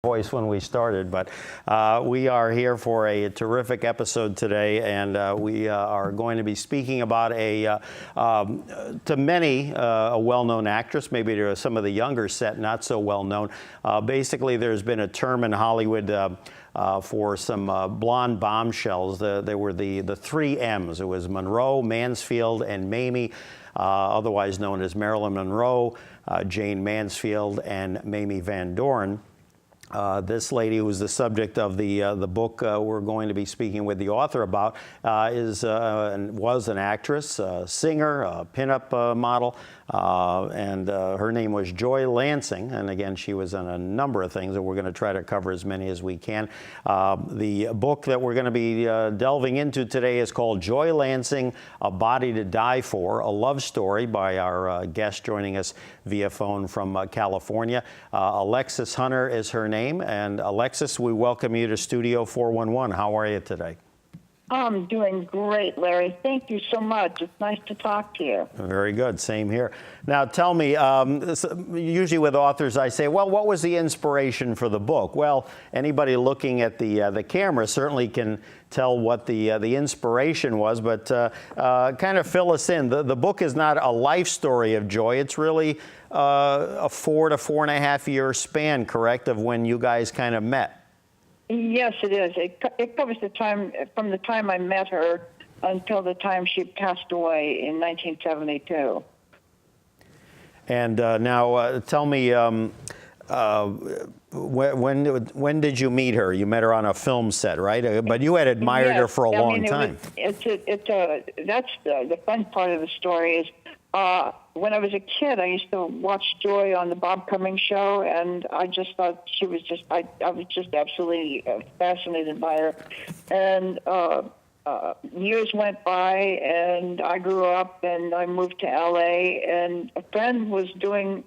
voice when we started, but we are here for a terrific episode today, and we are going to be speaking about to many, a well-known actress, maybe to some of the younger set, not so well-known. Basically, there's been a term in Hollywood for some blonde bombshells. There were the three M's. It was Monroe, Mansfield, and Mamie, otherwise known as Marilyn Monroe, Jane Mansfield, and Mamie Van Doren. This lady, who was the subject of the book we're going to be speaking with the author about, was an actress, a singer, a pinup model, and her name was Joy Lansing. And again, she was in a number of things, and we're going to try to cover as many as we can. The book that we're going to be delving into today is called Joy Lansing, A Body to Die For, a love story, by our guest joining us via phone from California. Alexis Hunter is her name. And Alexis, we welcome you to Studio 411. How are you today? I'm doing great, Larry. Thank you so much. It's nice to talk to you. Very good. Same here. Now, tell me, usually with authors, I say, well, what was the inspiration for the book? Well, anybody looking at the camera certainly can tell what the inspiration was, but kind of fill us in. The book is not a life story of Joy. It's really a 4 to 4.5 year span, correct, of when you guys kind of met. Yes, it is. It covers the time from the time I met her until the time she passed away in 1972. And now, tell me, when did you meet her? You met her on a film set, right? But you had admired her for a long time. That's the fun part of the story is when I was a kid, I used to watch Joy on the Bob Cummings show, and I just thought she was I was just absolutely fascinated by her. And years went by, and I grew up, and I moved to L.A., and a friend was doing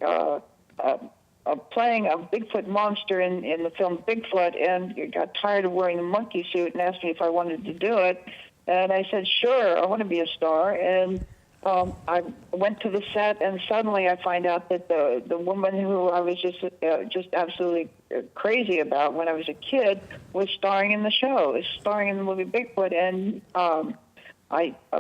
playing a Bigfoot monster in the film Bigfoot, and got tired of wearing the monkey suit and asked me if I wanted to do it. And I said, sure, I want to be a star. And I went to the set, and suddenly I find out that the woman who I was just absolutely crazy about when I was a kid was starring in the show, starring in the movie Bigfoot, and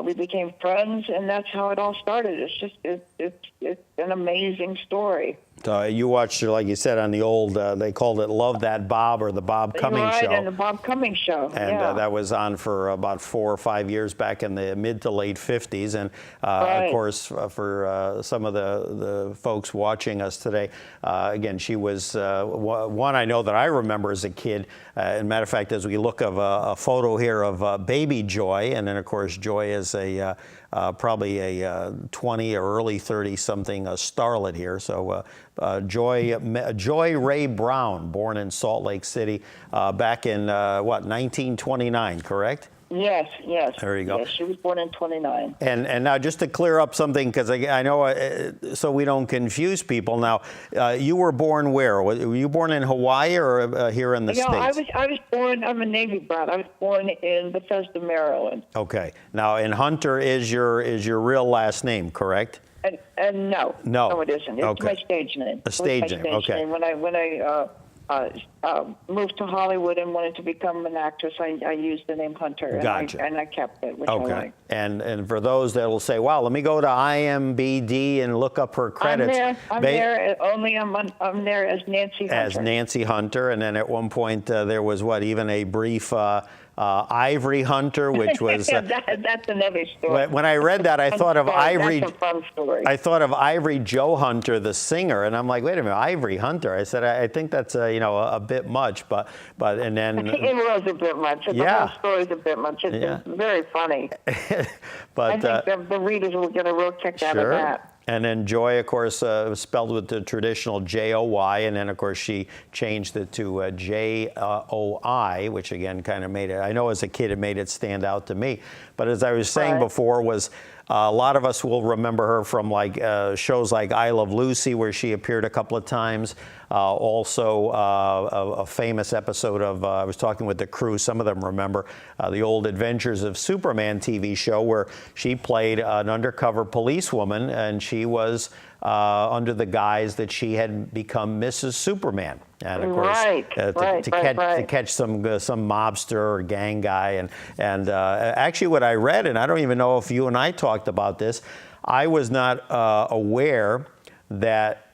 we became friends, and that's how it all started. It's an amazing story. So you watched her, like you said, on the old, they called it Love That Bob, or the Bob Cummings show. Right, and the Bob Cummings show. And yeah. That was on for about 4 or 5 years back in the mid to late 50s. And right. Of course, for some of the folks watching us today, again, she was one I know that I remember as a kid. As a matter of fact, as we look of a photo here of baby Joy, and then of course Joy is probably a 20 or early 30-something starlet here. So Joy Ray Brown, born in Salt Lake City back in, 1929, correct? Yes. There you go. Yes, she was born in 29. And now, just to clear up something, because I know, so we don't confuse people. Now, you were born where? Were you born in Hawaii or here in the States? I was born. I'm a Navy brat. I was born in Bethesda, Maryland. Okay. Now, and Hunter is your real last name, correct? And no, it isn't. It's okay. my stage name. A stage name. Okay. When I moved to Hollywood and wanted to become an actress, I used the name Hunter. Gotcha. And I kept it, which I like. And for those that will say, wow, let me go to IMDb and look up her credits. I'm there as Nancy Hunter. As Nancy Hunter, and then at one point there was even a brief Ivory Hunter, which was that's another story. When I read that, I thought of Ivory. That's a fun story. I thought of Ivory Joe Hunter, the singer, and I'm like, wait a minute, Ivory Hunter. I said, I think that's a bit much, but and then it was a bit much. The whole story's a bit much. It's very funny. But I think the readers will get a real kick out of that. And then Joy, of course, spelled with the traditional J-O-Y, and then, of course, she changed it to J-O-I, which, again, kind of made it, I know as a kid it made it stand out to me. But as I was saying before, was a lot of us will remember her from shows like I Love Lucy, where she appeared a couple of times. Also, a famous episode of, I was talking with the crew, some of them remember, the old Adventures of Superman TV show, where she played an undercover policewoman, and she was under the guise that she had become Mrs. Superman. And of course, to catch some mobster or gang guy. And actually what I read, and I don't even know if you and I talked about this, I was not aware that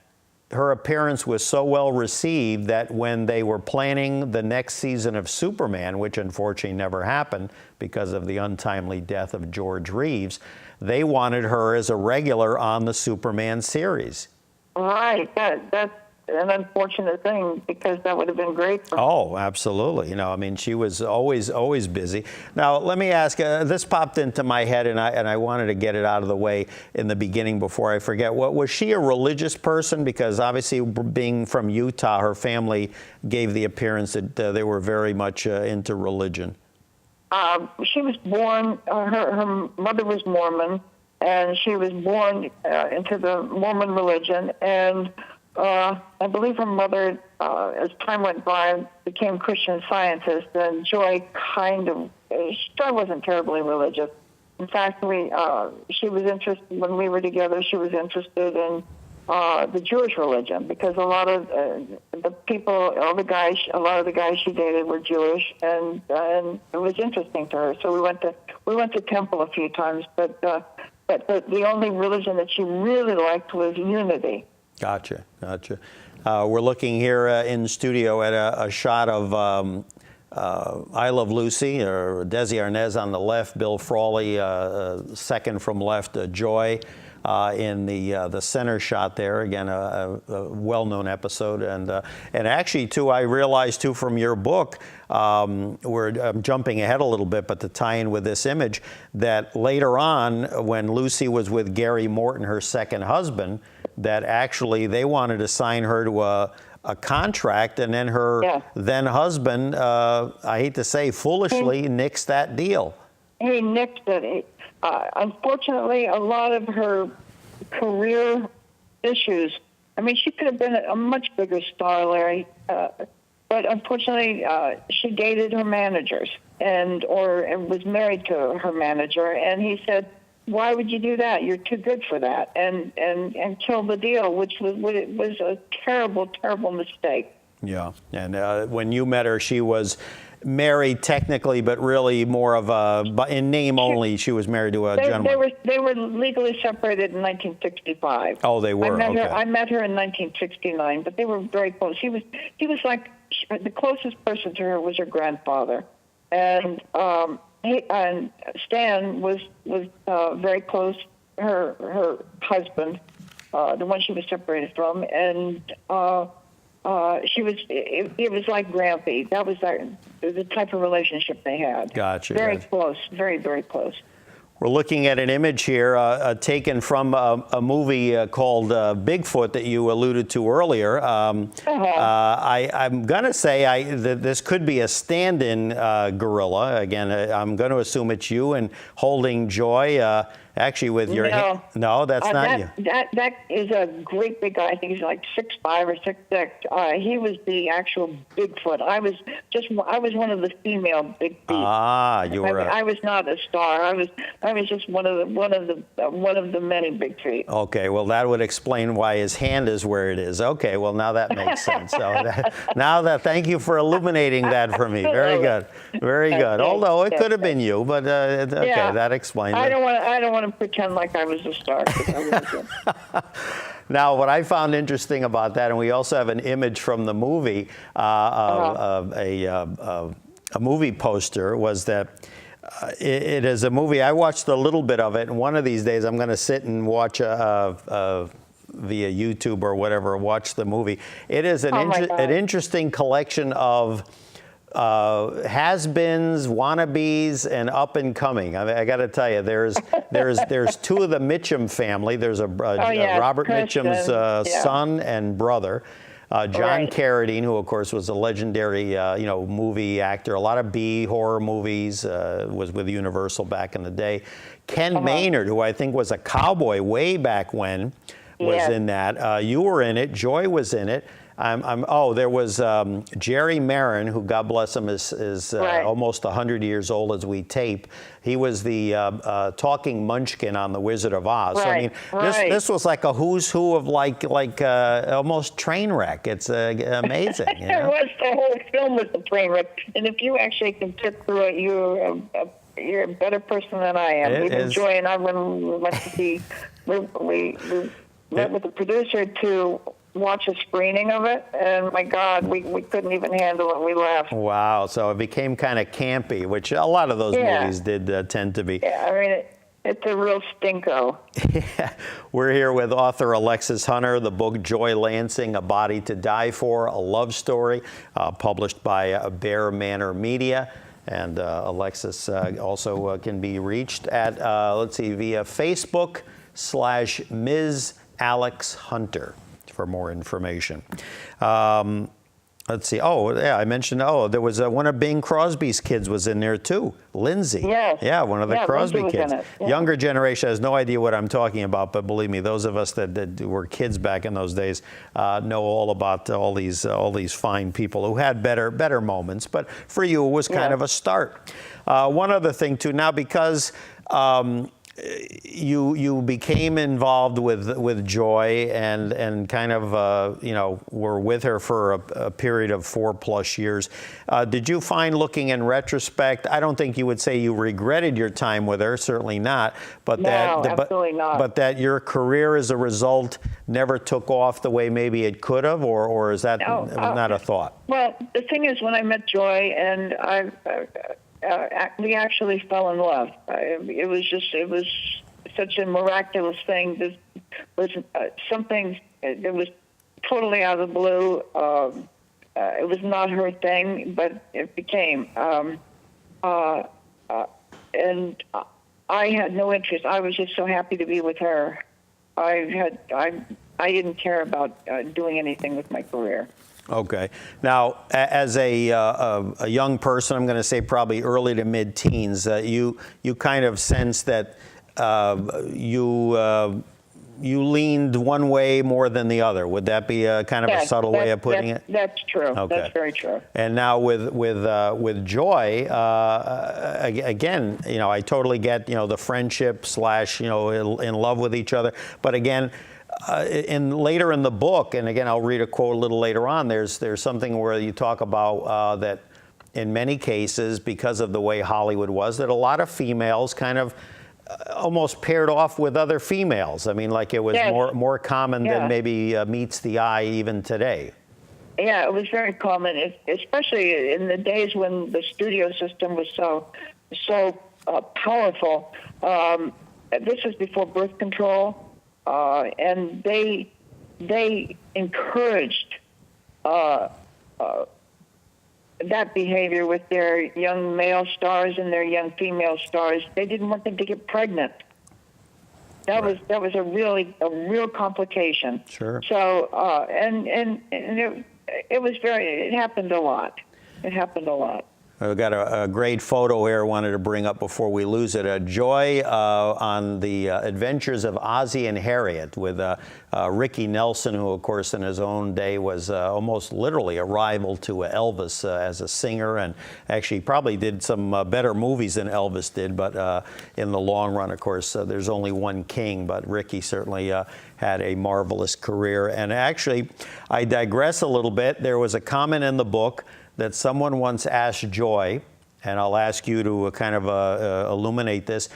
her appearance was so well received that when they were planning the next season of Superman, which unfortunately never happened because of the untimely death of George Reeves, they wanted her as a regular on the Superman series. Right. That's an unfortunate thing, because that would have been great for her. Oh, absolutely. I mean, she was always busy. Now, let me ask, this popped into my head, and I wanted to get it out of the way in the beginning before I forget. Was she a religious person? Because obviously, being from Utah, her family gave the appearance that they were very much into religion. She was born, her mother was Mormon, and she was born into the Mormon religion, and I believe her mother, as time went by, became Christian Scientist, and Joy Joy wasn't terribly religious. In fact, she was interested, when we were together, she was interested in the Jewish religion, because a lot of the people, a lot of the guys she dated were Jewish, and it was interesting to her. So we went to temple a few times, but the only religion that she really liked was unity. Gotcha. We're looking here in the studio at a shot of I Love Lucy, or Desi Arnaz on the left, Bill Frawley second from left, Joy in the center shot there. Again, a well-known episode, and actually too, I realized too from your book, I'm jumping ahead a little bit, but to tie in with this image, that later on when Lucy was with Gary Morton, her second husband, that actually they wanted to sign her to a contract, and then her then husband, I hate to say, foolishly nixed that deal. He nixed it. Unfortunately, a lot of her career issues, I mean, she could have been a much bigger star, Larry, but unfortunately, she dated her managers and was married to her manager, and he said, "Why would you do that? You're too good for that," and killed the deal, which was a terrible, terrible mistake. Yeah, and when you met her, she was married technically, but really more of in name only. She was married to a gentleman. They were legally separated in 1965. Oh, they were. I met her in 1969, but they were very close. He was like, the closest person to her was her grandfather, and Stan was very close. Her husband, the one she was separated from, and she was. It was like Grampy. That was the type of relationship they had. Gotcha. Very close. Very, very close. We're looking at an image here taken from a movie called Bigfoot that you alluded to earlier. I'm going to say that this could be a stand-in gorilla. Again, I'm going to assume it's you and holding Joy. Actually, with your hand. No, that's not you. That is a great big guy. I think he's like 6'5" or 6'6". He was the actual Bigfoot. I was one of the female big feet. You were. I was not a star. I was just one of the many big feet. Okay, well that would explain why his hand is where it is. Okay, well now that makes sense. So thank you for illuminating that for me. Very good, very good. Although it could have been you, but okay, that explains it. I don't want to pretend like I was a star. Now, what I found interesting about that, and we also have an image from the movie, a movie poster, was that it is a movie. I watched a little bit of it, and one of these days I'm going to sit and watch via YouTube or whatever, watch the movie. It is an interesting collection of has-beens, wannabes, and up and coming. I got to tell you, there's two of the Mitchum family. There's Robert Mitchum's son and brother, John Carradine, who of course was a legendary movie actor. A lot of B horror movies, was with Universal back in the day. Ken Maynard, who I think was a cowboy way back when, was in that. You were in it. Joy was in it. There was Jerry Marin, who, God bless him, is Right. almost 100 years old as we tape. He was the talking munchkin on The Wizard of Oz. So, I mean, Right. this was like a who's who of like almost train wreck. It's amazing. You know? It was, the whole film was a train wreck. And if you actually can sit through it, you're a better person than I am. Even Joy and I, when we went to see, we met with the producer to watch a screening of it, and my God, we couldn't even handle it. We laughed. Wow, so it became kind of campy, which a lot of those movies did tend to be. Yeah, I mean, it's a real stinko. Yeah. We're here with author Alexis Hunter, the book Joy Lansing, A Body to Die For, a love story, published by Bear Manor Media. And Alexis also can be reached at, via Facebook/Ms. Alex Hunter for more information. Let's see. Oh, yeah, I mentioned, there was one of Bing Crosby's kids was in there too. Lindsay. Yes. Yeah, one of the Crosby Lindsay was kids. in it. Yeah. Younger generation has no idea what I'm talking about, but believe me, those of us that were kids back in those days know all about all these fine people who had better moments. But for you, it was kind of a start. One other thing too, now because you became involved with Joy and kind of were with her for a period of 4+ years. Did you find, looking in retrospect, I don't think you would say you regretted your time with her, certainly not, but absolutely not. But that your career as a result never took off the way maybe it could have, or is that not a thought? Well, the thing is, when I met Joy and we actually fell in love. It was such a miraculous thing. This was something that was totally out of the blue. It was not her thing, but it became. And I had no interest. I was just so happy to be with her. I didn't care about doing anything with my career. Okay. Now, as a young person, I'm going to say probably early to mid-teens, you kind of sense that you leaned one way more than the other. Would that be a kind of a subtle way of putting it? That's true. Okay. That's very true. And now with Joy, again, I totally get the friendship / in love with each other, but again. Later in the book, and again, I'll read a quote a little later on, there's something where you talk about that in many cases, because of the way Hollywood was, that a lot of females kind of almost paired off with other females. I mean, like it was more common than maybe meets the eye even today. Yeah, it was very common, especially in the days when the studio system was so powerful. This was before birth control. And they encouraged that behavior with their young male stars and their young female stars. They didn't want them to get pregnant. That was a real complication. Sure. So it happened a lot. It happened a lot. We've got a great photo here I wanted to bring up before we lose it. Joy on the adventures of Ozzie and Harriet with Ricky Nelson, who, of course, in his own day was almost literally a rival to Elvis as a singer, and actually probably did some better movies than Elvis did, but in the long run, of course, there's only one king, but Ricky certainly had a marvelous career. And actually, I digress a little bit. There was a comment in the book that someone once asked Joy, and I'll ask you to kind of illuminate this.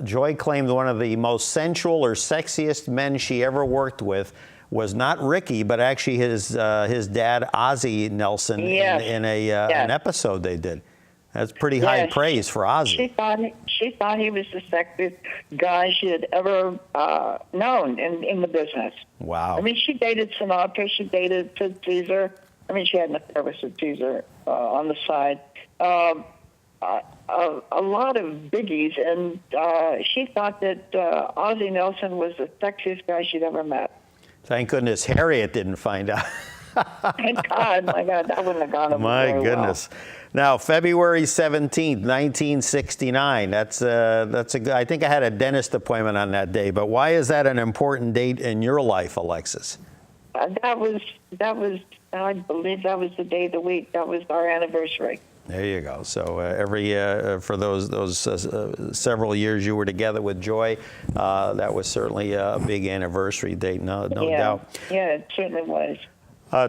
Joy claimed one of the most sensual or sexiest men she ever worked with was not Ricky, but actually his dad, Ozzie Nelson, in an episode they did. That's pretty high praise for Ozzie. She thought he was the sexiest guy she had ever known in the business. Wow. I mean, she dated Sinatra. She dated Sid Caesar. I mean, she had an affair with Sid Caesar on the side. A lot of biggies, and she thought that Ozzie Nelson was the sexiest guy she'd ever met. Thank goodness Harriet didn't find out. Thank God, my God, that wouldn't have gone over My very goodness. well. Now, February 17th, 1969. I think I had a dentist appointment on that day, but why is that an important date in your life, Alexis? that was, I believe that was the day of the week. That was our anniversary. There you go. So every for those several years you were together with Joy, that was certainly a big anniversary date, no doubt. Yeah, it certainly was.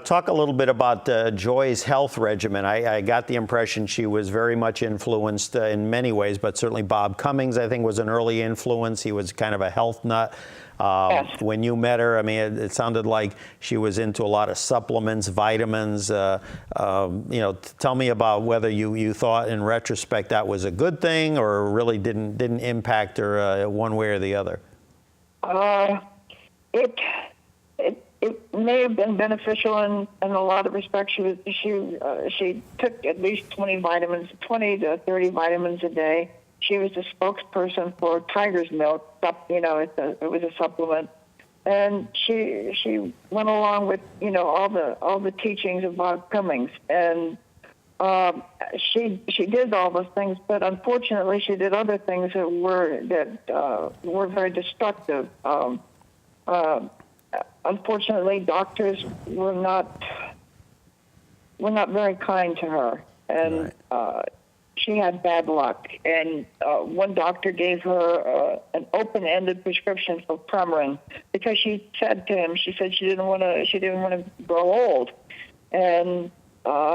Talk a little bit about Joy's health regimen. I got the impression she was very much influenced in many ways, but certainly Bob Cummings, I think, was an early influence. He was kind of a health nut. Yes. When you met her, I mean, it sounded like she was into a lot of supplements, vitamins. Tell me about whether you thought in retrospect that was a good thing or really didn't impact her one way or the other. It may have been beneficial in a lot of respects. She took at least 20 to 30 vitamins a day. She was a spokesperson for Tiger's Milk. It was a supplement, and she went along with all the teachings of Bob Cummings, and she did all those things. But unfortunately, she did other things that were very destructive. Unfortunately, doctors were not very kind to her, and she had bad luck. And one doctor gave her an open-ended prescription for Premarin because she said to him, she didn't want to grow old, and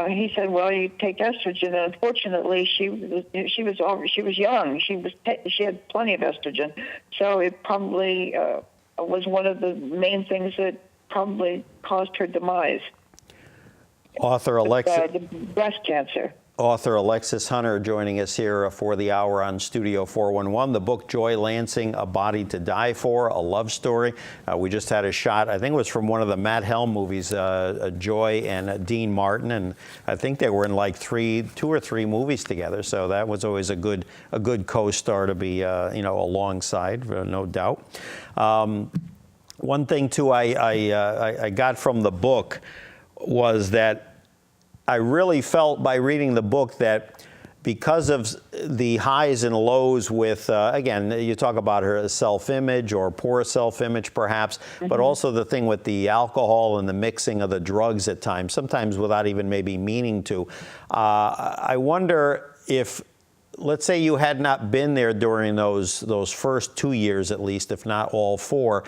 he said, "Well, you take estrogen." And unfortunately, she was young. She had plenty of estrogen, so it probably was one of the main things that probably caused her demise. Author Alexis. The breast cancer. Author Alexis Hunter joining us here for the hour on Studio 411. The book Joy Lansing, A Body to Die For, a love story. We just had a shot, I think it was from one of the Matt Helm movies, Joy and Dean Martin, and I think they were in like 2 or 3 movies together. So that was always a good co-star to be alongside, no doubt. One thing too I got from the book was that I really felt by reading the book that because of the highs and lows with, again, you talk about her self-image or poor self-image perhaps, but also the thing with the alcohol and the mixing of the drugs at times, sometimes without even maybe meaning to. I wonder if, let's say you had not been there during those first 2 years at least, if not all 4,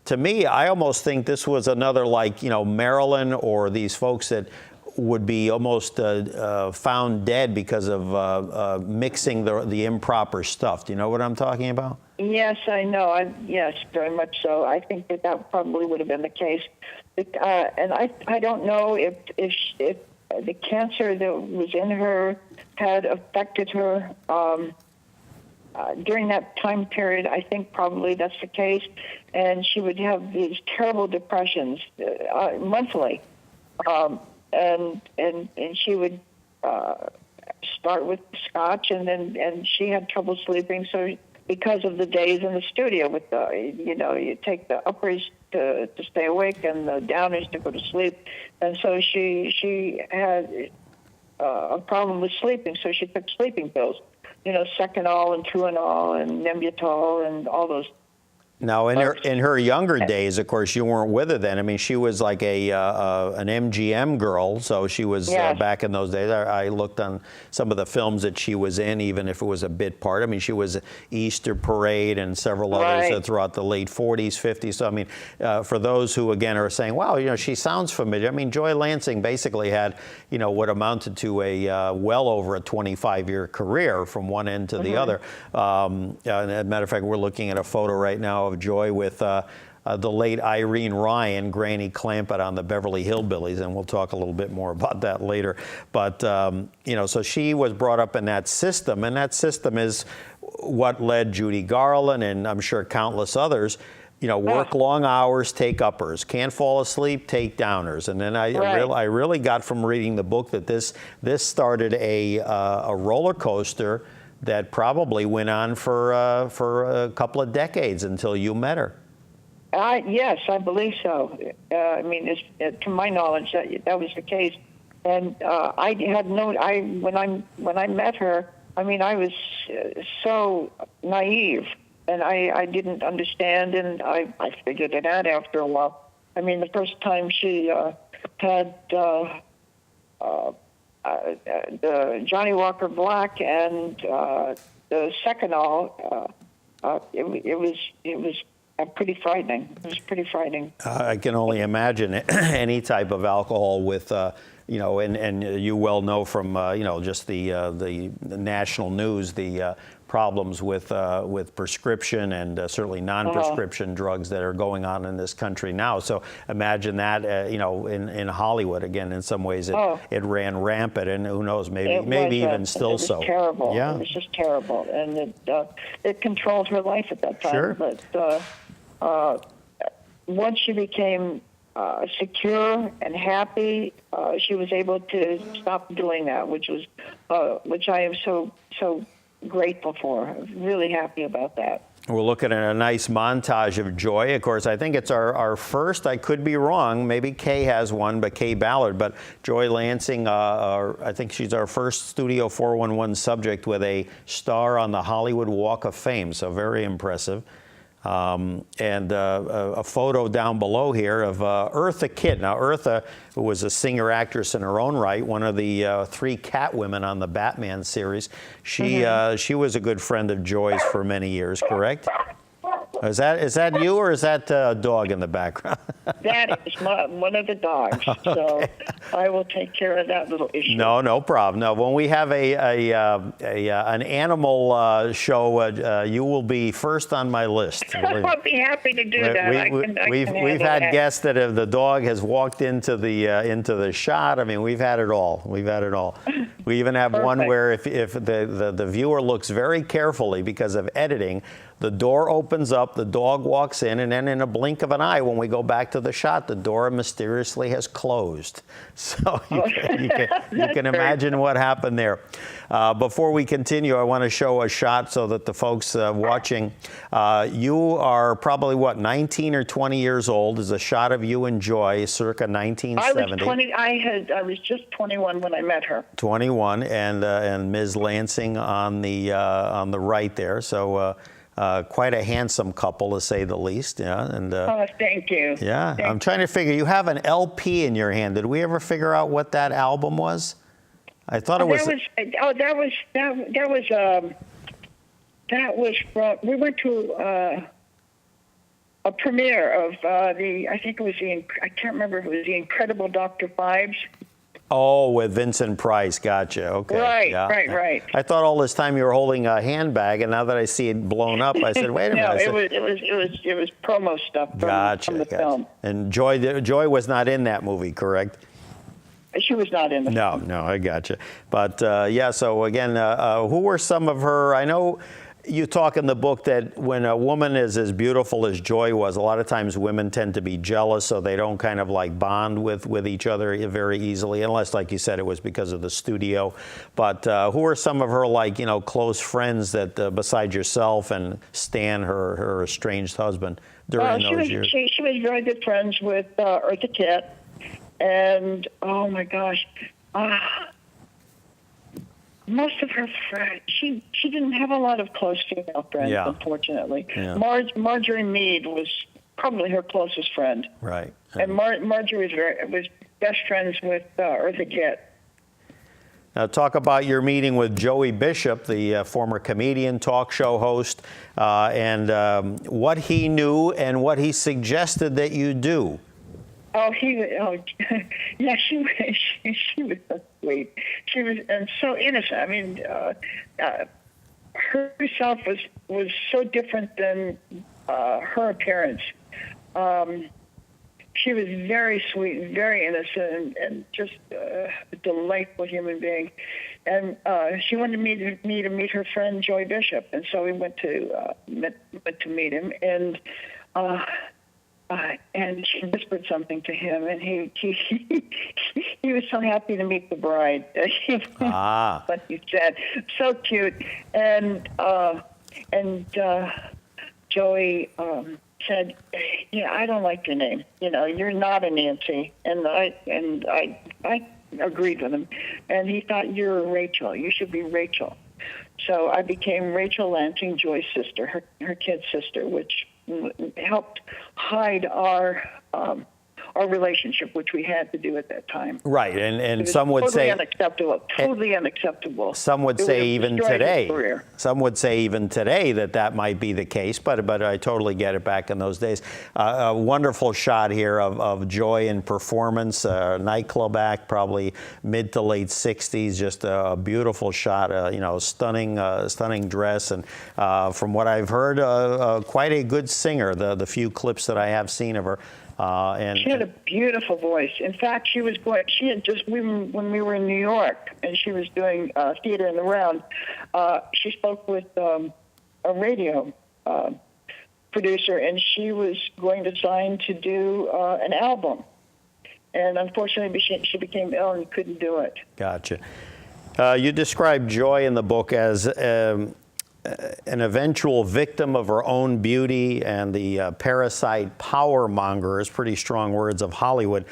to me, I almost think this was another like, Marilyn or these folks that would be almost found dead because of mixing the improper stuff. Do you know what I'm talking about? Yes, I know. Yes, very much so. I think that probably would have been the case. And I don't know if the cancer that was in her had affected her during that time period. I think probably that's the case. And she would have these terrible depressions monthly. And she would start with scotch, and she had trouble sleeping. So because of the days in the studio, with you take the uppers to stay awake and the downers to go to sleep, and so she had a problem with sleeping. So she took sleeping pills, Seconal and Tuinal and Nembutal and all those. Now, in her younger days, of course, you weren't with her then. I mean, she was like an MGM girl, so she was back in those days. I looked on some of the films that she was in, even if it was a bit part. I mean, she was Easter Parade and several others throughout the late 40s, 50s. So, I mean, for those who, again, are saying, wow, she sounds familiar. I mean, Joy Lansing basically had, what amounted to well over a 25-year career from one end to the other. And as a matter of fact, we're looking at a photo right now of Joy with the late Irene Ryan, Granny Clampett on the Beverly Hillbillies, and we'll talk a little bit more about that later. But, so she was brought up in that system, and that system is what led Judy Garland and I'm sure countless others, work long hours, take uppers, can't fall asleep, take downers. And then I really got from reading the book that this started a roller coaster that probably went on for a couple of decades until you met her. Yes, I believe so. I mean, to my knowledge, that was the case. And I had when I met her, I mean, I was so naive, and I didn't understand, and I figured it out after a while. I mean, the first time she had the Johnny Walker Black and the Seconal, it was pretty frightening. It was pretty frightening. I can only imagine any type of alcohol with, and you well know from, just the national news, the problems with prescription and certainly non-prescription drugs that are going on in this country now. So imagine that, in Hollywood again. In some ways, it ran rampant, and who knows, maybe even still it was so. Terrible. Yeah, it was just terrible, and it controlled her life at that time. Sure. But once she became secure and happy, she was able to stop doing that, which I am so grateful for. I'm really happy about that. We're looking at a nice montage of Joy. Of course, I think it's our first, I could be wrong, maybe Kay has one, but Kay Ballard, but Joy Lansing, I think she's our first Studio 411 subject with a star on the Hollywood Walk of Fame, so very impressive. And a photo down below here of Eartha Kitt. Now, Eartha, who was a singer-actress in her own right, one of the 3 Catwomen on the Batman series, she was a good friend of Joy's for many years, correct? Is that you, or is that a dog in the background? That is one of the dogs. Okay. So I will take care of that little issue. No problem. No, when we have an animal show, you will be first on my list. I'll be happy to do that. We've had guests that if the dog has walked into the shot, I mean, we've had it all. We even have one where if the viewer looks very carefully because of editing, the door opens up, the dog walks in, and then in a blink of an eye, when we go back to the shot, the door mysteriously has closed. So you can imagine what happened there. Before we continue, I want to show a shot so that the folks watching, you are probably, 19 or 20 years old. Is a shot of you and Joy, circa 1970. I was just 21 when I met her. 21, and Ms. Lansing on the right there. So. Quite a handsome couple, to say the least. Yeah, and thank you. Yeah, I'm trying to figure. You have an LP in your hand. Did we ever figure out what that album was? I thought it was. That was from. We went to a premiere of I think it was I can't remember if it was the Incredible Dr. Phibes. Oh, with Vincent Price. Gotcha. Okay. Right, yeah. right. I thought all this time you were holding a handbag, and now that I see it blown up, I said, "Wait a minute." No, it was promo stuff from the film. And Joy was not in that movie, correct? She was not in the film. No, I gotcha. But yeah. So again, who were some of her? I know. You talk in the book that when a woman is as beautiful as Joy was, a lot of times women tend to be jealous, so they don't kind of like bond with each other very easily, unless, like you said, it was because of the studio. But who are some of her close friends that besides yourself and Stan, her estranged husband, during those years? She was very good friends with Eartha Kitt, and oh my gosh. Most of her friends, she didn't have a lot of close female friends, unfortunately. Yeah. Marjorie Mead was probably her closest friend. Right. And Marjorie was best friends with Eartha Kitt. Now, talk about your meeting with Joey Bishop, the former comedian, talk show host, and what he knew and what he suggested that you do. Yeah, she was so sweet. She was so innocent. I mean, herself was so different than her appearance. She was very sweet, very innocent, and just a delightful human being. And she wanted me to meet her friend Joey Bishop, and so we went to meet him, and she whispered something to him, and he was so happy to meet the bride. What he said, so cute, and Joey said, "Yeah, I don't like your name. You're not a Nancy," and I agreed with him, and he thought, "You're a Rachel. You should be Rachel." So I became Rachel Lansing, Joy's sister, her kid's sister, which helped hide our our relationship, which we had to do at that time. Right, and It some would totally say unacceptable. Totally unacceptable. some would It say have even destroyed his today. career. Some would say even today that might be the case, but I totally get it back in those days. A wonderful shot here of Joy in performance, nightclub act, probably mid to late 60s, just a beautiful shot, stunning dress, and from what I've heard, quite a good singer, the few clips that I have seen of her. And She had a beautiful voice. In fact, when we were in New York and she was doing theater in the round, she spoke with a radio producer, and she was going to sign to do an album. And unfortunately, she became ill and couldn't do it. Gotcha. You describe Joy in the book as an eventual victim of her own beauty and the parasite power mongers, pretty strong words, of Hollywood,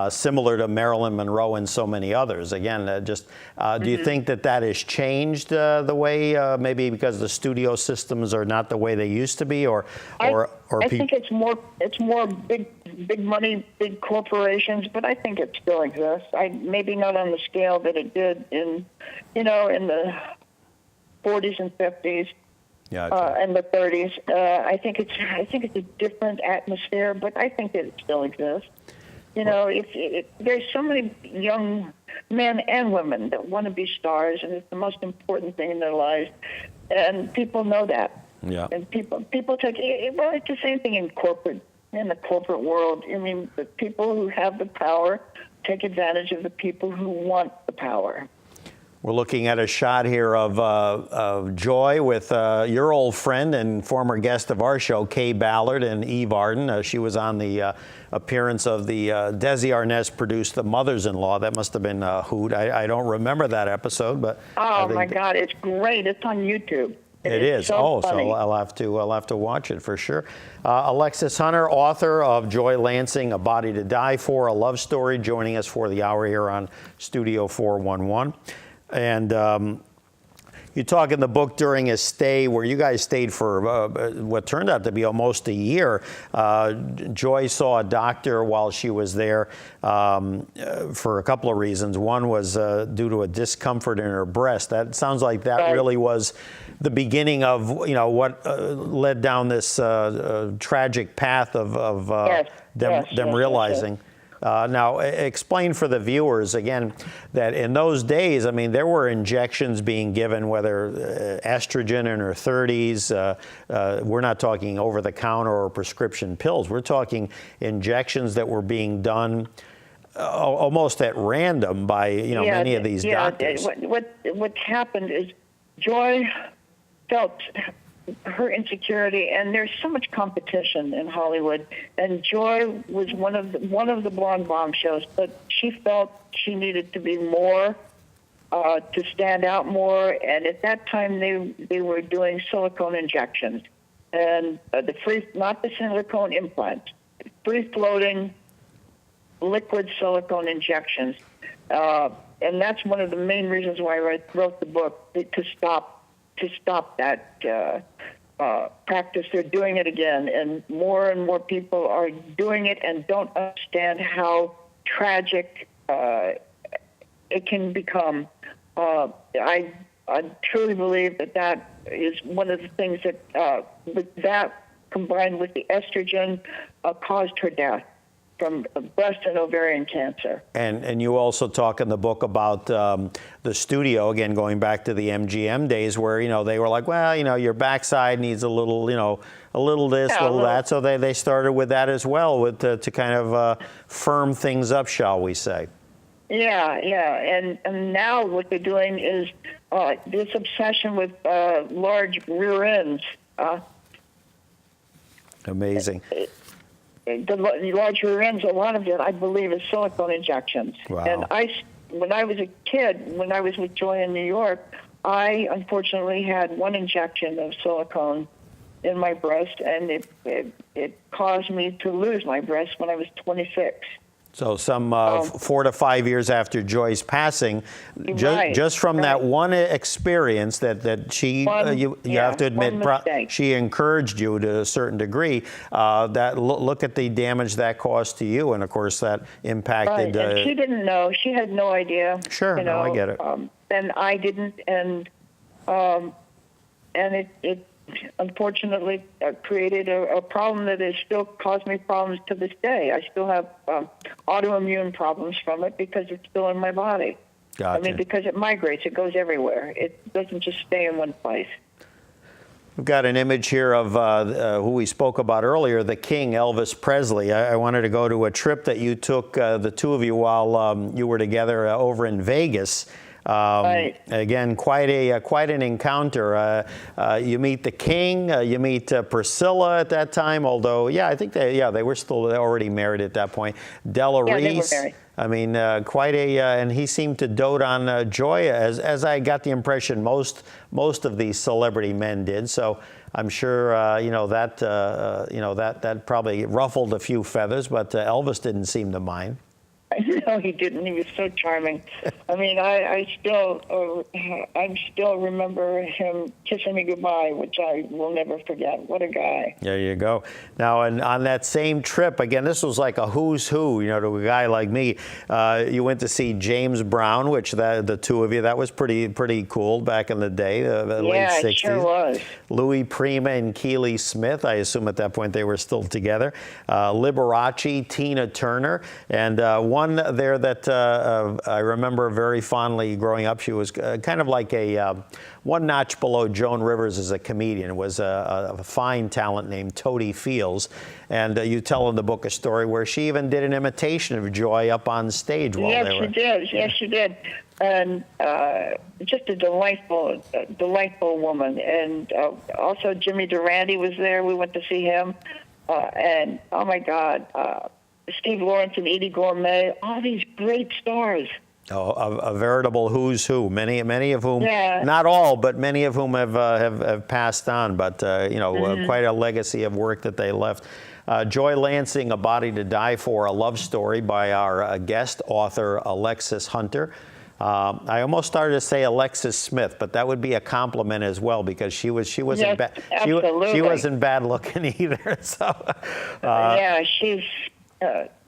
similar to Marilyn Monroe and so many others. Again, do you think that has changed the way, maybe because the studio systems are not the way they used to be, I think it's more big money, big corporations, but I think it still exists. Maybe not on the scale that it did in the 40s and 50s, and the 30s. I think it's a different atmosphere, but I think that it still exists. There's so many young men and women that want to be stars, and it's the most important thing in their lives, and people know that. Yeah. And people take it's the same thing in the corporate world. I mean, the people who have the power take advantage of the people who want the power. We're looking at a shot here of Joy with your old friend and former guest of our show, Kay Ballard and Eve Arden. She was on the appearance of the Desi Arnaz produced The Mothers-in-Law. That must have been a hoot. I don't remember that episode, but my God, it's great. It's on YouTube. It is. So funny. So I'll have to watch it for sure. Alexis Hunter, author of Joy Lansing, A Body to Die For, a love story, joining us for the hour here on Studio 411. And you talk in the book during a stay where you guys stayed for what turned out to be almost a year. Joy saw a doctor while she was there for a couple of reasons. One was due to a discomfort in her breast. That sounds like that really was the beginning of what led down this tragic path of them realizing. Yes. Now, explain for the viewers, again, that in those days, I mean, there were injections being given, whether estrogen in her 30s, we're not talking over-the-counter or prescription pills. We're talking injections that were being done almost at random by, many of these doctors. What happened is Joy felt her insecurity, and there's so much competition in Hollywood, and Joy was one of the blonde bombshells, but she felt she needed to be more, to stand out more, and at that time they were doing silicone injections, and not the silicone implant, free-floating liquid silicone injections, and that's one of the main reasons why I wrote the book, to stop that practice. They're doing it again, and more people are doing it and don't understand how tragic it can become. I truly believe that is one of the things that, with that combined with the estrogen, caused her death from breast and ovarian cancer. And you also talk in the book about the studio, again, going back to the MGM days where, they were like, well, your backside needs a little, a little this, a little that. So they started with that as well, to kind of firm things up, shall we say. Yeah. And now what they're doing is this obsession with large rear ends. Amazing. The large rear ends, a lot of it, I believe, is silicone injections. Wow. And when I was a kid, when I was with Joy in New York, I unfortunately had one injection of silicone in my breast, and it caused me to lose my breast when I was 26. So some 4 to 5 years after Joy's passing, Right, just from that right. one experience that she, you have to admit, she encouraged you to a certain degree. That look at the damage that caused to you, and of course that impacted. Right. And she didn't know. She had no idea. Sure, no, I get it. And I didn't, and it unfortunately created a problem that has still caused me problems to this day. I still have autoimmune problems from it because it's still in my body. Gotcha. I mean, because it migrates, it goes everywhere. It doesn't just stay in one place. We've got an image here of who we spoke about earlier, the King, Elvis Presley. I wanted to go to a trip that you took, the two of you, while you were together over in Vegas. Right. Again, quite an encounter. You meet the King, you meet Priscilla at that time. Although, yeah, I think they were still already married at that point. Della Reese. They were married. I mean, and he seemed to dote on Joy, as I got the impression most of these celebrity men did. So I'm sure that probably ruffled a few feathers, but Elvis didn't seem to mind. No, he didn't. He was so charming. I mean, I still remember him kissing me goodbye, which I will never forget. What a guy. There you go. Now, and on that same trip, again, this was like a who's who, to a guy like me. You went to see James Brown, which the two of you, that was pretty cool back in the day, the late 60s. It sure was. Louis Prima and Keely Smith, I assume at that point they were still together. Liberace, Tina Turner, and one there that I remember very fondly growing up. She was kind of like a one notch below Joan Rivers as a comedian. Was a fine talent named Toadie Fields, and you tell in the book a story where she even did an imitation of Joy up on stage while they were. Yes, she did. And just a delightful woman. And also Jimmy Durante was there. We went to see him, and oh my God. Steve Lawrence and Edie Gourmet, all these great stars. Oh, a veritable who's who. Many of whom, not all, but many of whom have passed on. But quite a legacy of work that they left. Joy Lansing, A Body to Die For, a love story by our guest author Alexis Hunter. I almost started to say Alexis Smith, but that would be a compliment as well, because she wasn't bad looking either. So she's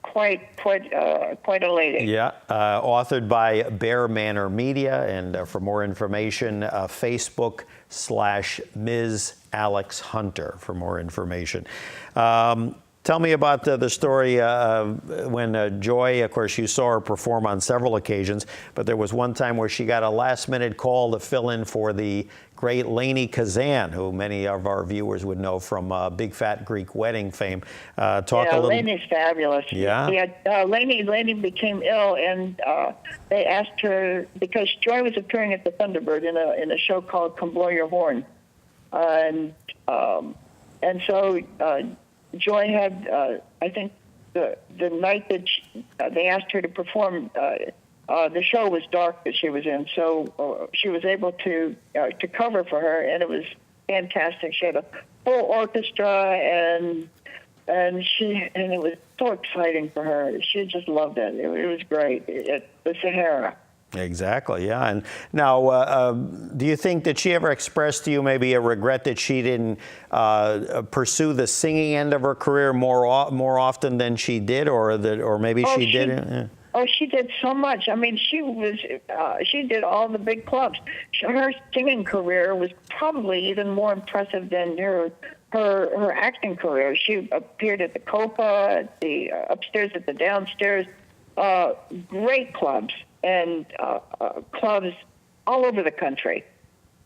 quite a lady. Yeah, authored by Bear Manor Media, and for more information, Facebook/Ms. Alex Hunter for more information. Tell me about the story when Joy, of course, you saw her perform on several occasions, but there was one time where she got a last-minute call to fill in for the great Lainey Kazan, who many of our viewers would know from Big Fat Greek Wedding fame. Lainey's fabulous. Yeah? Lainey became ill, and they asked her, because Joy was appearing at the Thunderbird in a show called Come Blow Your Horn. And so Joy had, I think, the night that they asked her to perform, the show was dark that she was in, so she was able to cover for her, and it was fantastic. She had a full orchestra, and it was so exciting for her. She just loved it. It was great at the Sahara. Exactly, yeah. And now, do you think that she ever expressed to you maybe a regret that she didn't pursue the singing end of her career more often than she did, or maybe she didn't? Yeah. Oh, she did so much. I mean, she did all the big clubs. Her singing career was probably even more impressive than her acting career. She appeared at the Copa, at the upstairs, at the downstairs, great clubs. And clubs all over the country.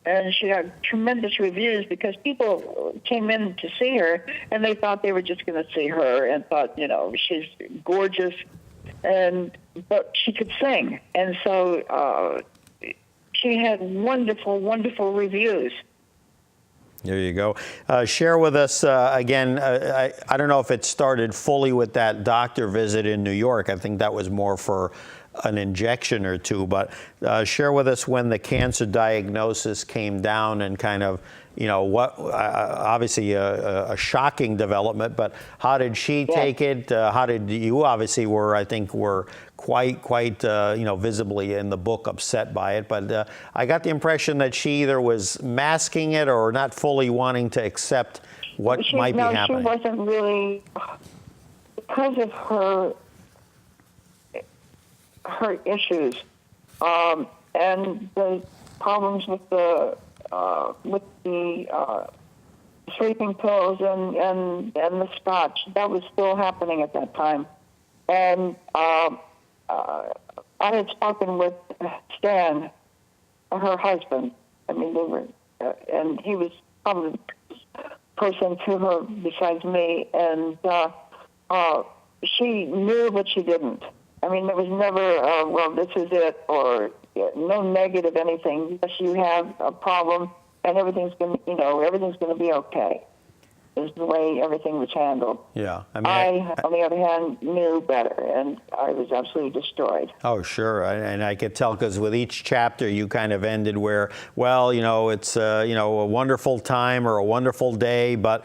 And she had tremendous reviews because people came in to see her, and they thought they were just going to see her and thought, she's gorgeous, but she could sing. And so she had wonderful, wonderful reviews. There you go. Share with us, again, I don't know if it started fully with that doctor visit in New York. I think that was more for an injection or two, but share with us when the cancer diagnosis came down and kind of what obviously a shocking development, but how did she take it? How did you obviously were quite visibly in the book upset by it, but I got the impression that she either was masking it or not fully wanting to accept what might be happening. She wasn't really, because of her issues and the problems with the sleeping pills and the scotch. That was still happening at that time. And I had spoken with Stan, her husband. I mean, they were, and he was probably the person to her besides me. And she knew, but she didn't. I mean, there was never, well, this is it, or no negative anything. Yes, you have a problem, and everything's going to be okay. Is the way everything was handled. Yeah, I, on the other hand, knew better, and I was absolutely destroyed. Oh, sure, and I could tell because with each chapter you kind of ended where, well, it's a wonderful time or a wonderful day, but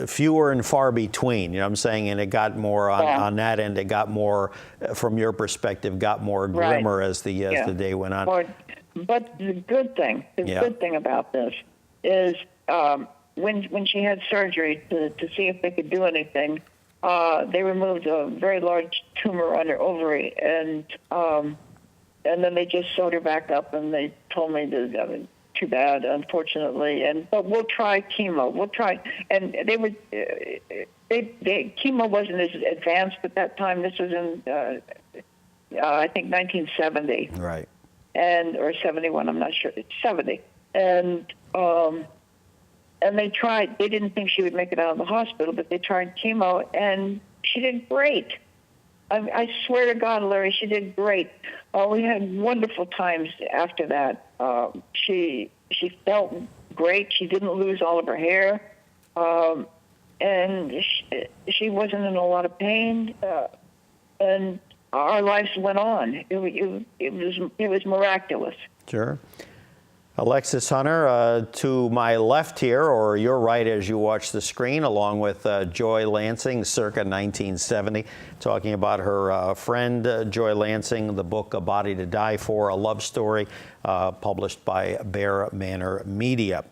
fewer and far between. You know what I'm saying? And it got more on that end. It got more, from your perspective, got more grimmer as the day went on. But the good thing, about this is. When she had surgery to see if they could do anything, they removed a very large tumor on her ovary, and then they just sewed her back up, and they told me that too bad, unfortunately. But we'll try chemo. We'll try, and chemo wasn't as advanced at that time. This was in I think 1970, right, or 71. I'm not sure. It's 70, and they tried. They didn't think she would make it out of the hospital, but they tried chemo, and she did great. I swear to God, Larry, she did great. We had wonderful times after that. She felt great. She didn't lose all of her hair, and she wasn't in a lot of pain. And our lives went on. It was miraculous. Sure. Alexis Hunter, to my left here, or your right as you watch the screen, along with Joy Lansing, circa 1970, talking about her friend, Joy Lansing, the book A Body to Die For, a love story, published by Bear Manor Media.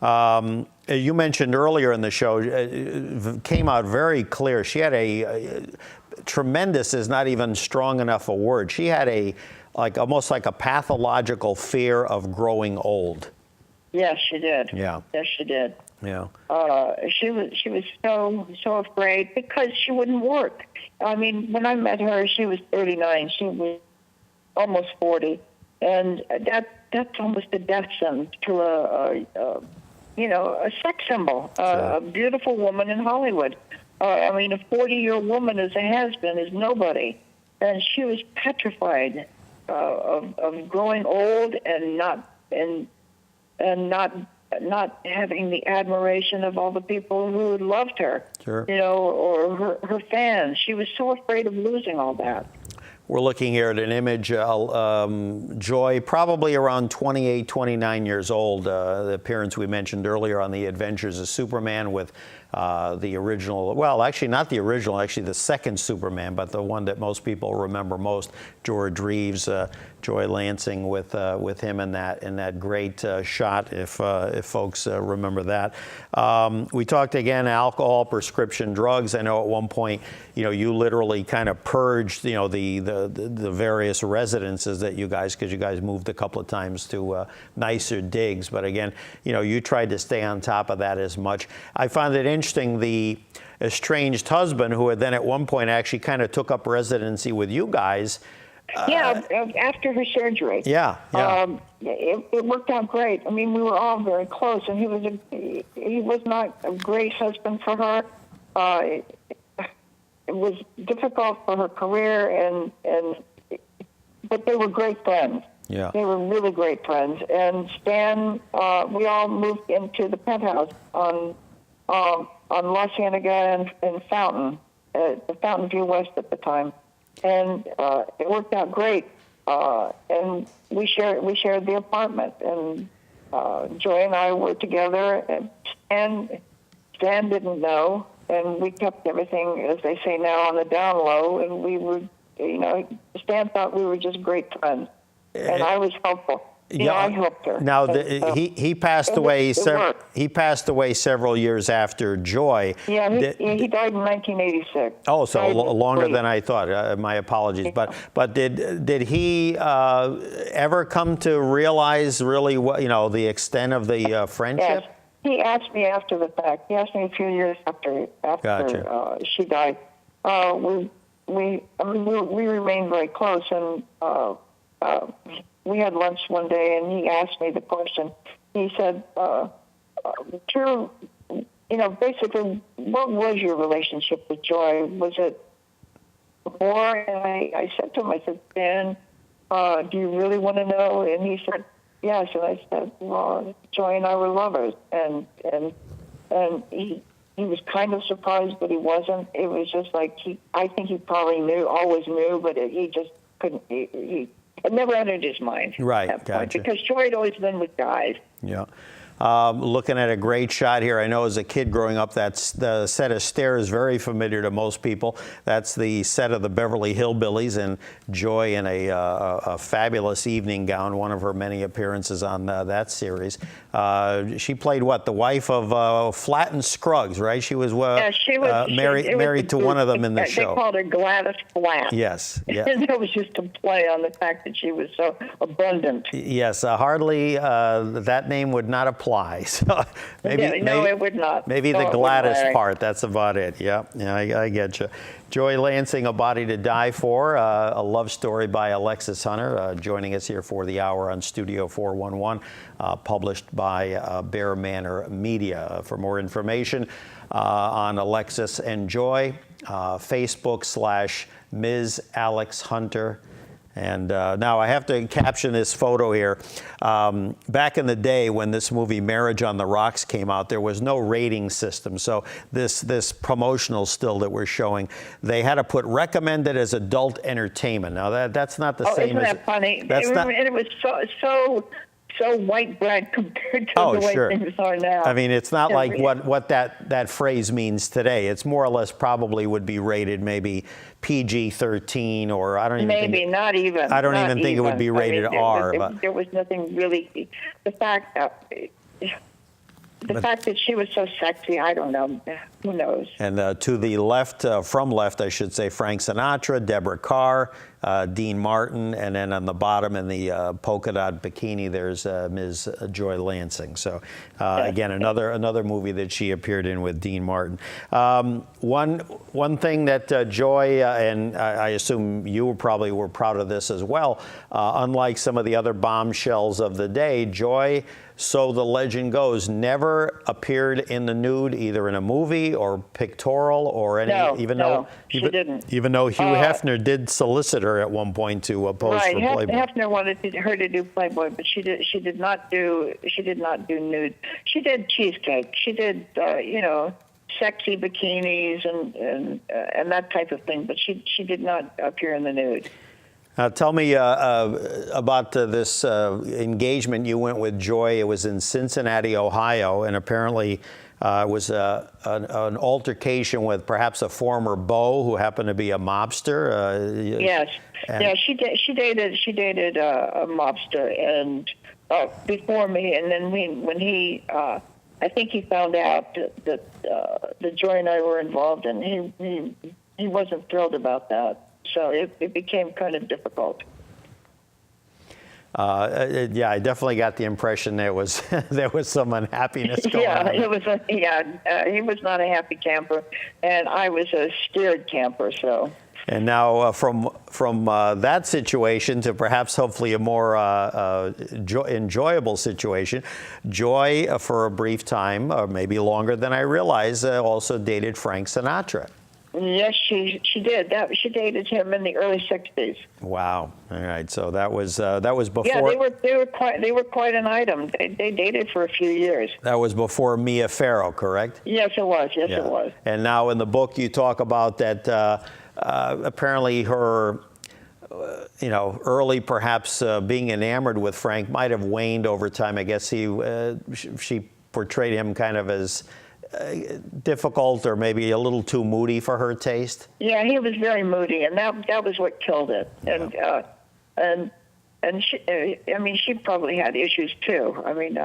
You mentioned earlier in the show, it came out very clear. She had a tremendous is not even strong enough a word. She had almost like a pathological fear of growing old. Yes, she did. Yeah. Yes, she did. Yeah. She was so afraid because she wouldn't work. I mean, when I met her, she was 39. She was almost 40, and that's almost a death sentence to a sex symbol, a beautiful woman in Hollywood. I mean, a 40-year woman as a has-been is nobody, and she was petrified of growing old and not having the admiration of all the people who loved her, sure, or her fans. She was so afraid of losing all that. We're looking here at an image, Joy, probably around 28, 29 years old, the appearance we mentioned earlier on The Adventures of Superman with the original, well, actually not the original, actually the second Superman, but the one that most people remember most, George Reeves, Joy Lansing with him in that great shot, if folks remember that. We talked again alcohol, prescription drugs. I know at one point, you literally kind of purged, the various residences that you guys, because you guys moved a couple of times to nicer digs. But again, you tried to stay on top of that as much. I found it interesting, the estranged husband, who had then at one point actually kind of took up residency with you guys. After her surgery. Yeah. It worked out great. I mean, we were all very close, and he was not a great husband for her. It was difficult for her career, but they were great friends. Yeah. They were really great friends. And Stan, we all moved into the penthouse on La Cienega and Fountain, the Fountain View West at the time. And it worked out great. And we shared the apartment, and Joy and I were together, and Stan didn't know, and we kept everything, as they say now, on the down low, and we were, Stan thought we were just great friends, and I was helpful. I helped her. Now he passed away. He passed away several years after Joy. Yeah, he died in 1986. Oh, so longer than I thought. My apologies. But did he ever come to realize really what the extent of the friendship? Yes. He asked me after the fact. He asked me a few years after Gotcha. She died. We remained very close, and we had lunch one day, and he asked me the question. He said, "Drew, basically, what was your relationship with Joy? Was it more?" And I said to him, I said, "Ben, do you really want to know?" And he said, "Yes." And I said, "Well, Joy and I were lovers." And he was kind of surprised, but he wasn't. It was just like I think he probably always knew, but he just couldn't. It never entered his mind. Right, at that point, gotcha. because Joy had always been with guys. Yeah. Looking at a great shot here. I know as a kid growing up, that's the set of stairs very familiar to most people. That's the set of the Beverly Hillbillies, and Joy in a fabulous evening gown, one of her many appearances on that series. She played what? The wife of Flatt and Scruggs, right? She was, married to one of them in the show. They called her Gladys Flatt. Yes. Yeah. And that was just a play on the fact that she was so abundant. Yes, hardly that name would not apply. So maybe, no, it would not. Maybe the Gladys part, that's about it. Yeah, I get you. Joy Lansing, A Body to Die For, a love story by Alexis Hunter, joining us here for the hour on Studio 411, published by Bear Manor Media. For more information on Alexis and Joy, Facebook/Ms. Alex Hunter. And now I have to caption this photo here. Back in the day when this movie Marriage on the Rocks came out, there was no rating system. So this promotional still that we're showing, they had to put recommended as adult entertainment. Now that's not the same isn't as... that funny? And it was so white bread compared to the way things are now. I mean, it's not like what that phrase means today. It's more or less probably would be rated maybe PG-13, or I don't even think it would be rated R. There was nothing really. The fact that she was so sexy, I don't know. Who knows? And to the left, from left, I should say, Frank Sinatra, Deborah Carr, Dean Martin, and then on the bottom in the polka dot bikini, there's Ms. Joy Lansing. So again, another movie that she appeared in with Dean Martin. One thing that Joy, and I assume you probably were proud of this as well, unlike some of the other bombshells of the day, Joy, so the legend goes, never appeared in the nude, either in a movie or pictorial or any. She didn't. Even though Hugh Hefner did solicit her at one point to pose for Playboy. Hefner wanted her to do Playboy, but she did not do nude. She did cheesecake. She did sexy bikinis and that type of thing, but she did not appear in the nude. Tell me about this engagement you went with Joy. It was in Cincinnati, Ohio, and apparently it was an altercation with perhaps a former beau who happened to be a mobster. Yes, she dated a mobster and before me, and then when he, I think he found out that Joy and I were involved, and he wasn't thrilled about that. So it became kind of difficult. Yeah, I definitely got the impression there was some unhappiness going on. He was not a happy camper, and I was a scared camper. So. And now from that situation to perhaps hopefully a more enjoyable situation, Joy, for a brief time, or maybe longer than I realized, also dated Frank Sinatra. Yes, she did. She dated him in the early '60s. Wow! All right, so that was before. Yeah, they were quite an item. They dated for a few years. That was before Mia Farrow, correct? Yes, it was. Yes, it was. And now in the book you talk about that apparently her you know, early perhaps being enamored with Frank might have waned over time. I guess she portrayed him kind of as difficult or maybe a little too moody for her taste. Yeah, he was very moody, and that was what killed it. Yeah. And she, I mean, she probably had issues too. I mean,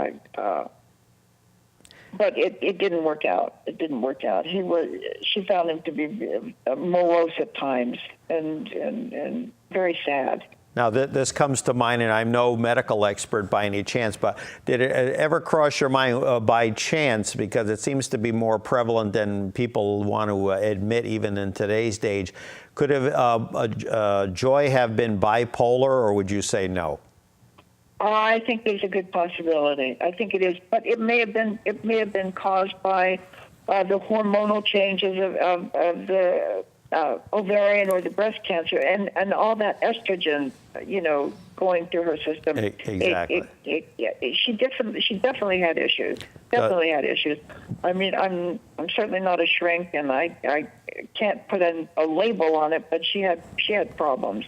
but it didn't work out. It didn't work out. She found him to be morose at times and very sad. Now, this comes to mind, and I'm no medical expert by any chance, but did it ever cross your mind by chance, because it seems to be more prevalent than people want to admit even in today's age, could Joy have been bipolar, or would you say no? I think there's a good possibility. I think it is, but it may have been caused by the hormonal changes of the ovarian or the breast cancer and all that estrogen, you know, going through her system. Exactly. She definitely had issues. Definitely had issues. I mean, I'm certainly not a shrink, and I can't put a label on it, but she had problems.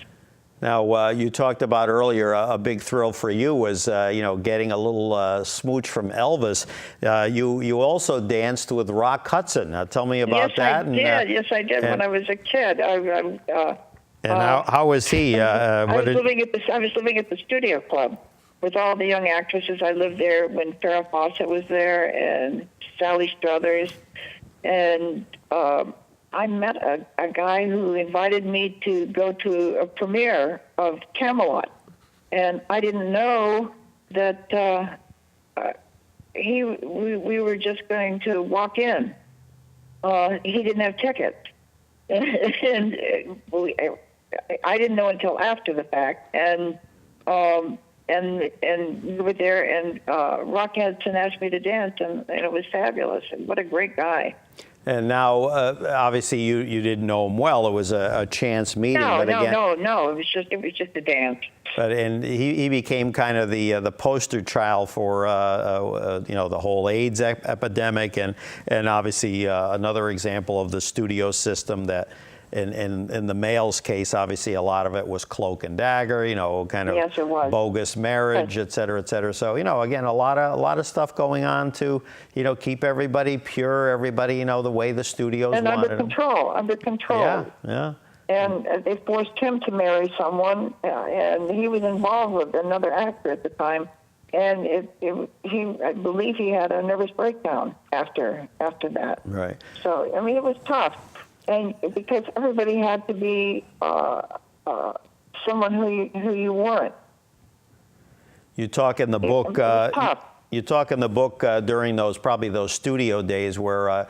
Now, you talked about earlier a big thrill for you was, you know, getting a little smooch from Elvis. You also danced with Rock Hudson. Now, tell me about that. Yes, I did. When I was a kid. And how was he? I was living at the Studio Club with all the young actresses. I lived there when Farrah Fawcett was there and Sally Struthers, and I met a guy who invited me to go to a premiere of Camelot, and I didn't know that we were just going to walk in. He didn't have tickets, and I didn't know until after the fact. And we were there, and Rock Hudson asked me to dance, and it was fabulous. And what a great guy. And now, obviously, you didn't know him well. It was a chance meeting. No. It was just a dance. And he became kind of the poster child for you know, the whole AIDS epidemic, and obviously another example of the studio system that. In the male's case, obviously, a lot of it was cloak and dagger, you know, kind of bogus marriage, et cetera, et cetera. So, you know, again, a lot of stuff going on to, you know, keep everybody pure, everybody, you know, the way the studios wanted under control. Yeah. And they forced him to marry someone, and he was involved with another actor at the time. And I believe he had a nervous breakdown after that. Right. So, I mean, it was tough. And because everybody had to be someone who you weren't. You talk in the book. You talk in the book during those studio days where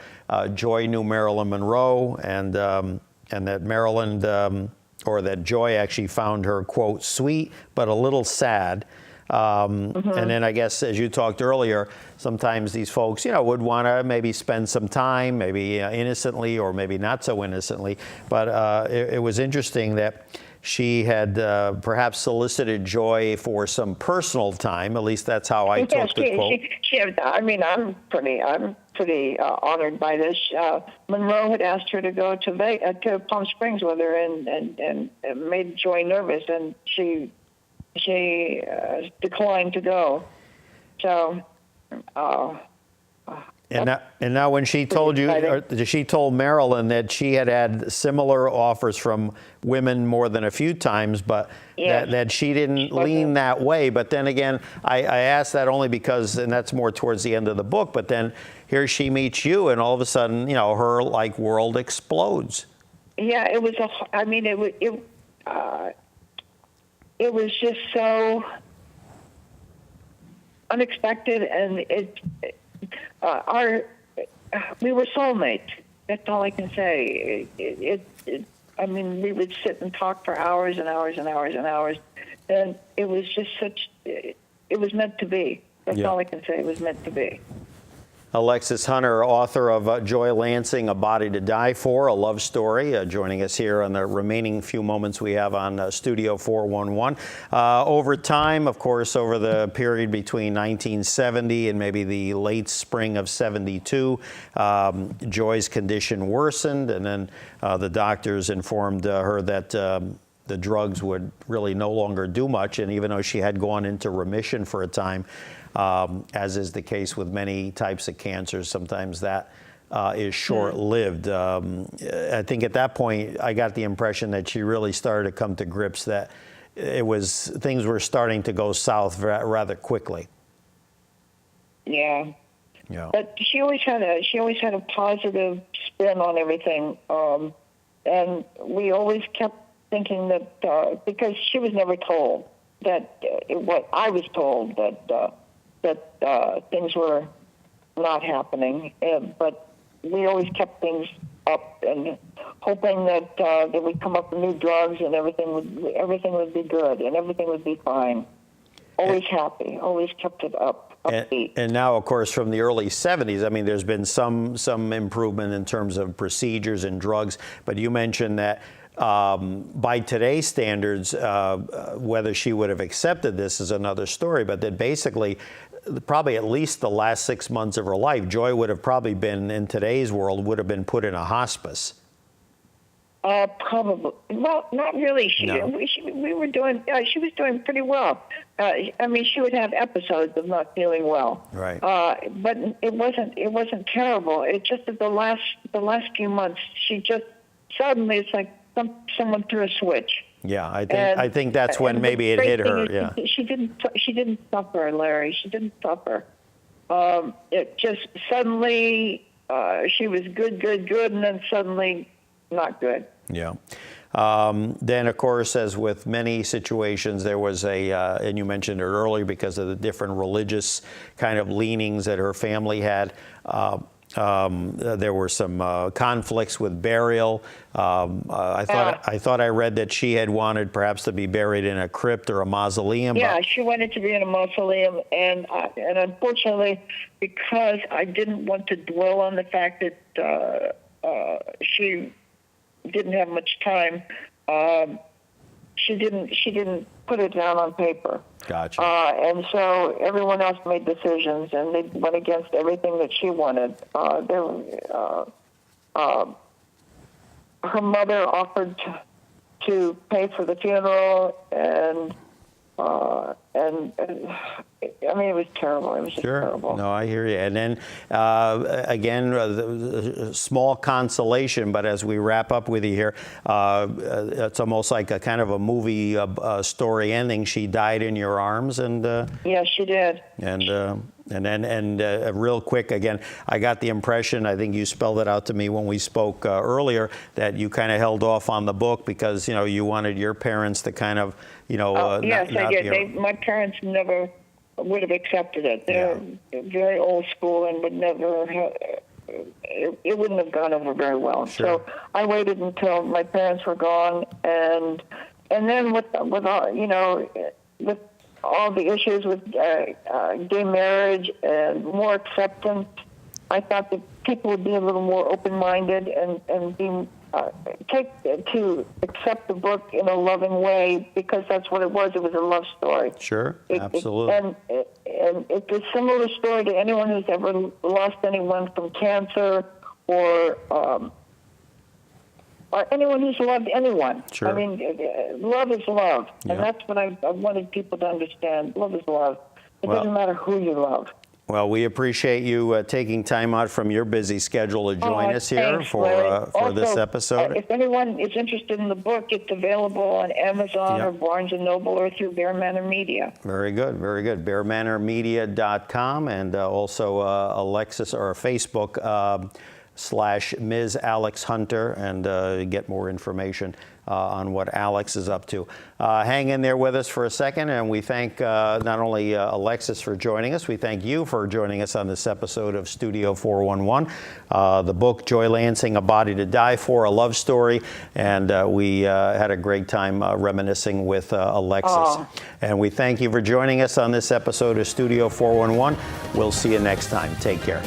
Joy knew Marilyn Monroe, and that Marilyn or that Joy actually found her, quote, sweet but a little sad. And then I guess, as you talked earlier, sometimes these folks, you know, would want to maybe spend some time, maybe innocently or maybe not so innocently. But it was interesting that she had perhaps solicited Joy for some personal time. At least that's how I took the quote. I mean, I'm pretty honored by this. Monroe had asked her to go to Palm Springs with her, and made Joy nervous, and she declined to go. So, and now when she told you, or she told Marilyn that she had similar offers from women more than a few times, but that she didn't lean that way. But then again, I asked that only because, and that's more towards the end of the book, but then here she meets you, and all of a sudden, you know, her world explodes. Yeah, it was it was just so unexpected, and we were soulmates. That's all I can say. I mean, we would sit and talk for hours and hours and hours and hours, and it was just it was meant to be. That's all I can say. It was meant to be. Alexis Hunter, author of Joy Lansing, A Body to Die For, a love story, joining us here on the remaining few moments we have on Studio 411. Over time, of course, over the period between 1970 and maybe the late spring of 72, Joy's condition worsened, and then the doctors informed her that the drugs would really no longer do much. And even though she had gone into remission for a time, as is the case with many types of cancers, sometimes that is short-lived. I think at that point, I got the impression that she really started to come to grips that things were starting to go south rather quickly. Yeah. Yeah. But she always had a positive spin on everything, and we always kept thinking that because she was never told that what I was told that things were not happening, but we always kept things up and hoping that they would come up with new drugs and everything would be good and everything would be fine. Always happy, always kept it up. And now, of course, from the early 70s, I mean, there's been some improvement in terms of procedures and drugs. But you mentioned that by today's standards, whether she would have accepted this is another story. But that basically, probably at least the last 6 months of her life, Joy would have probably been, in today's world, would have been put in a hospice. Probably. Well, not really. We were doing. She was doing pretty well. I mean, she would have episodes of not feeling well. Right. But it wasn't terrible. It just that the last few months, she just suddenly, it's like someone threw a switch. Yeah, I think that's when maybe it hit her. Yeah. She didn't suffer, Larry. She didn't suffer. It just suddenly she was good, and then suddenly not good. Yeah. Then, of course, as with many situations, there was and you mentioned it earlier, because of the different religious kind of leanings that her family had. There were some conflicts with burial. I thought I read that she had wanted perhaps to be buried in a crypt or a mausoleum. Yeah, she wanted to be in a mausoleum, and unfortunately, because I didn't want to dwell on the fact that she didn't have much time, she didn't put it down on paper. Gotcha. And so everyone else made decisions, and they went against everything that she wanted. Her mother offered to pay for the funeral, and I mean, it was terrible. It was just terrible. No, I hear you. And then, again, small consolation, but as we wrap up with you here, it's almost like a kind of a movie story ending. She died in your arms, and yes, she did. And real quick, again, I got the impression, I think you spelled it out to me when we spoke earlier, that you kind of held off on the book because, you wanted your parents to kind of, yes, I did. My parents never would have accepted it. They're very old school and would never have, it wouldn't have gone over very well. Sure. So I waited until my parents were gone, and then with all, with all the issues with gay marriage and more acceptance, I thought that people would be a little more open-minded and be to accept the book in a loving way, because that's what it was. It was a love story. Sure, absolutely. And it's a similar story to anyone who's ever lost anyone from cancer, or anyone who's loved anyone. Sure. I mean, love is love, Yeah. and that's what I wanted people to understand. Love is love. It doesn't matter who you love. Well, we appreciate you taking time out from your busy schedule to join us here Thanks, for this episode. If anyone is interested in the book, it's available on Amazon or Barnes & Noble or through Bear Manor Media. Very good, very good. BearManorMedia.com, and also Alexis, or Facebook / Ms. Alex Hunter, and get more information on what Alex is up to. Hang in there with us for a second, and we thank not only Alexis for joining us, we thank you for joining us on this episode of Studio 411. The book, Joy Lansing, A Body to Die For, a love story, and we had a great time reminiscing with Alexis. Aww. And we thank you for joining us on this episode of Studio 411. We'll see you next time. Take care.